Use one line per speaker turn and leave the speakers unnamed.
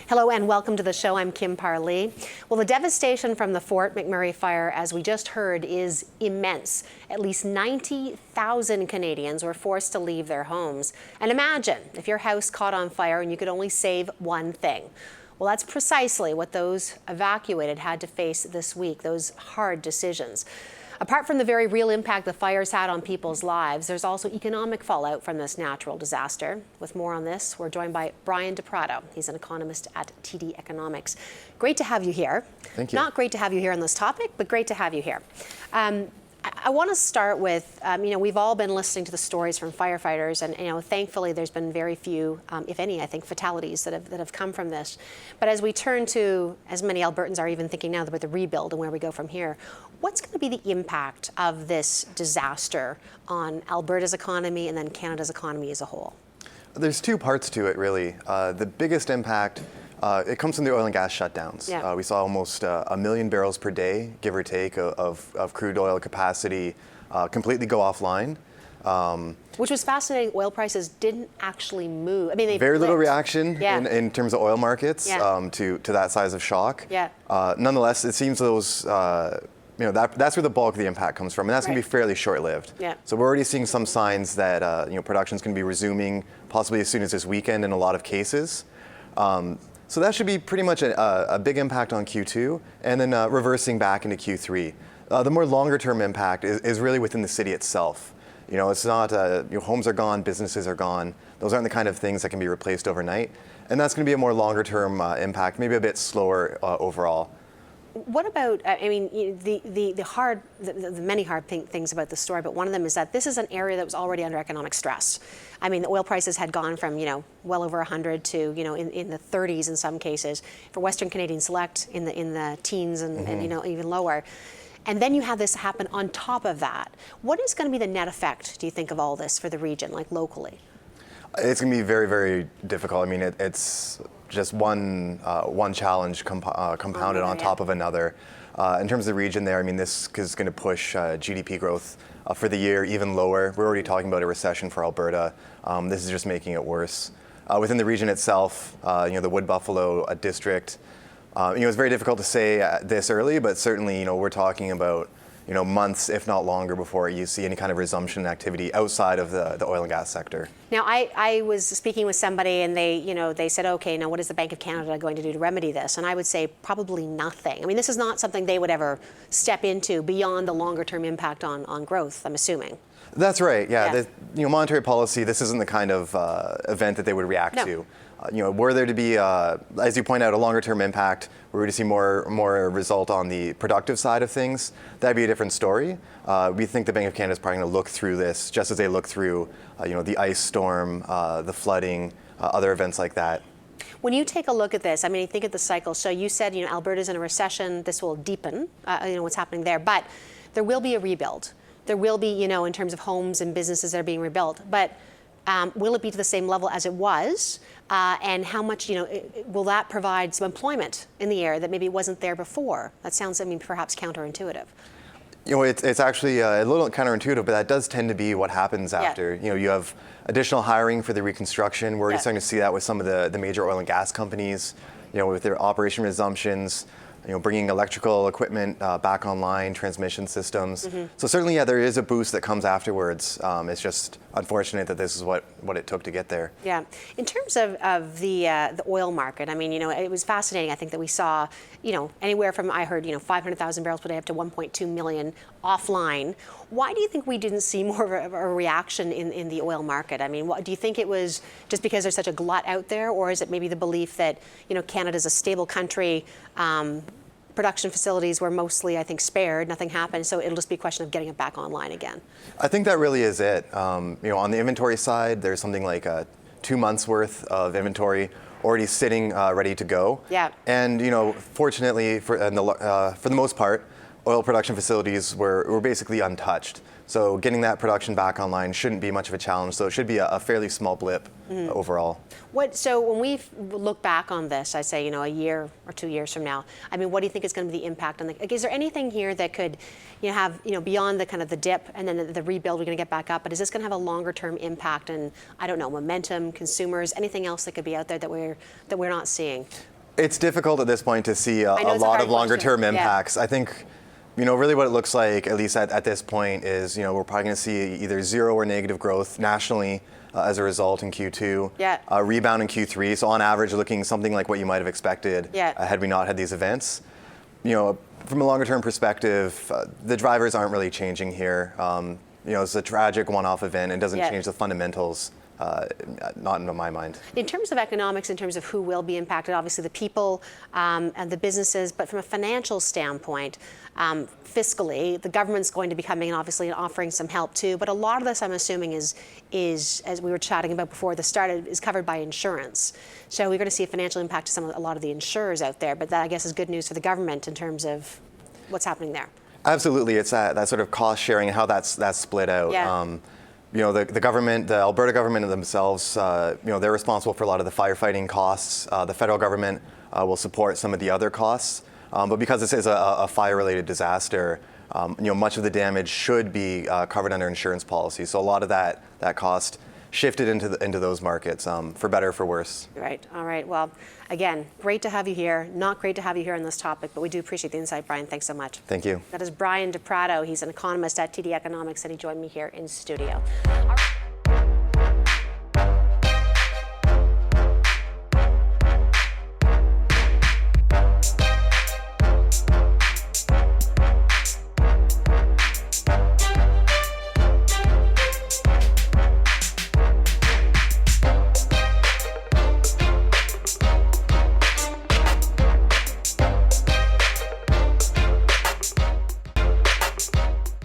Hello and welcome to the show. I'm Kim Parlee. Well, the devastation from the Fort McMurray fire, as we just heard, is immense. At least 90,000 Canadians were forced to leave their homes. And imagine if your house caught on fire and you could only save one thing. Well, that's precisely what those evacuated had to face this week, those hard decisions. Apart from the very real impact the fires had on people's lives, there's also economic fallout from this natural disaster. With more on this, we're joined by DePratto. He's an economist at TD Economics. Great to have you here.
Thank you.
Not great to have you here on this topic, but great to have you here. I want to start with, we've all been listening to the stories from firefighters, and thankfully there's been very few, if any, I think, fatalities that have come from this. But as we turn to, as many Albertans are even thinking now about the rebuild and where we go from here, what's going to be the impact of this disaster on Alberta's economy and then Canada's economy as a whole?
There's two parts to it, really. The biggest impact, it comes from the oil and gas shutdowns.
Yeah.
We saw almost 1 million barrels per day, give or take, of crude oil capacity completely go offline.
Which was fascinating. Oil prices didn't actually move. I mean, they
very little
flipped.
reaction in terms of oil markets to that size of shock.
Yeah.
Nonetheless, it seems those that's where the bulk of the impact comes from, and that's going to be fairly short-lived.
Yeah.
So we're already seeing some signs that production's going to be resuming possibly as soon as this weekend in a lot of cases. So that should be pretty much a big impact on Q2, and then reversing back into Q3. The more longer-term impact is really within the city itself. It's not homes are gone, businesses are gone. Those aren't the kind of things that can be replaced overnight, and that's going to be a more longer-term impact, maybe a bit slower overall.
What about, the many hard things about the story, but one of them is that this is an area that was already under economic stress. I mean, the oil prices had gone from, well over 100 to, in the 30s in some cases. For Western Canadian Select, in the teens and even lower. And then you have this happen on top of that. What is going to be the net effect, do you think, of all this for the region, like locally? It's
going to be very, very difficult. I mean, it's just one challenge compounded on top of another. In terms of the region there, I mean, this is going to push GDP growth for the year even lower. We're already talking about a recession for Alberta. This is just making it worse. Within the region itself, the Wood Buffalo district, it's very difficult to say this early, but certainly, we're talking about months, if not longer, before you see any kind of resumption activity outside of the oil and gas sector.
Now, I was speaking with somebody, and they said, okay, now what is the Bank of Canada going to do to remedy this? And I would say probably nothing. I mean, this is not something they would ever step into beyond the longer-term impact on growth, I'm assuming.
That's right. Yeah. Monetary policy. This isn't the kind of event that they would react to. Were there to be, as you point out, a longer-term impact, were we to see more result on the productive side of things, that'd be a different story. We think the Bank of Canada is probably going to look through this, just as they look through, the ice storm, the flooding, other events like that.
When you take a look at this, I mean, you think of the cycle. So you said, Alberta's in a recession. This will deepen, what's happening there. But there will be a rebuild. There will be, in terms of homes and businesses that are being rebuilt. But will it be to the same level as it was? And how much, will that provide some employment in the area that maybe wasn't there before? That sounds, perhaps counterintuitive.
It's actually a little counterintuitive, but that does tend to be what happens after. You have additional hiring for the reconstruction. We're already starting to see that with some of the major oil and gas companies, with their operation resumptions. Bringing electrical equipment back online, transmission systems. Mm-hmm. So certainly, there is a boost that comes afterwards. It's just unfortunate that this is what it took to get there. Yeah.
In terms of the oil market, it was fascinating, I think, that we saw, anywhere from, I heard, 500,000 barrels per day up to 1.2 million offline. Why do you think we didn't see more of a reaction in the oil market? Do you think it was just because there's such a glut out there, or is it maybe the belief that, Canada's a stable country, production facilities were mostly, I think, spared, nothing happened, so it'll just be a question of getting it back online again?
I think that really is it. On the inventory side, there's something like 2 months worth of inventory already sitting ready to go.
Yeah.
And fortunately, for the most part, oil production facilities were basically untouched. So getting that production back online shouldn't be much of a challenge. So it should be a fairly small blip overall.
So when we look back on this, I say, a year or 2 years from now, what do you think is going to be the impact on is there anything here that could, have, beyond the kind of the dip and then the rebuild, we're going to get back up, but is this going to have a longer term impact and, I don't know, momentum, consumers, anything else that could be out there that we're not seeing?
It's difficult at this point to see a
know it's a
lot
hard
of longer-term
question. Yeah.
impacts. I think, really what it looks like, at least at this point, is, we're probably going to see either zero or negative growth nationally as a result in Q2.
Yeah.
Rebound in Q3. So on average, looking something like what you might have expected had we not had these events. From a longer-term perspective, the drivers aren't really changing here. It's a tragic one-off event and doesn't change the fundamentals. Not in my mind.
In terms of economics, in terms of who will be impacted, obviously the people and the businesses, but from a financial standpoint, fiscally, the government's going to be coming in obviously and offering some help too, but a lot of this I'm assuming is as we were chatting about before the start, is covered by insurance. So we're going to see a financial impact to a lot of the insurers out there, but that I guess is good news for the government in terms of what's happening there.
Absolutely, it's that sort of cost sharing, how that's split out.
Yeah.
The government, the Alberta government themselves, they're responsible for a lot of the firefighting costs. The federal government will support some of the other costs. But because this is a fire-related disaster, much of the damage should be covered under insurance policy. So a lot of that cost shifted into those markets, for better or for worse.
Right. All right. Well, again, great to have you here. Not great to have you here on this topic, but we do appreciate the insight, Brian. Thanks so much.
Thank you.
That is Brian DePratto. He's an economist at TD Economics, and he joined me here in studio. All right.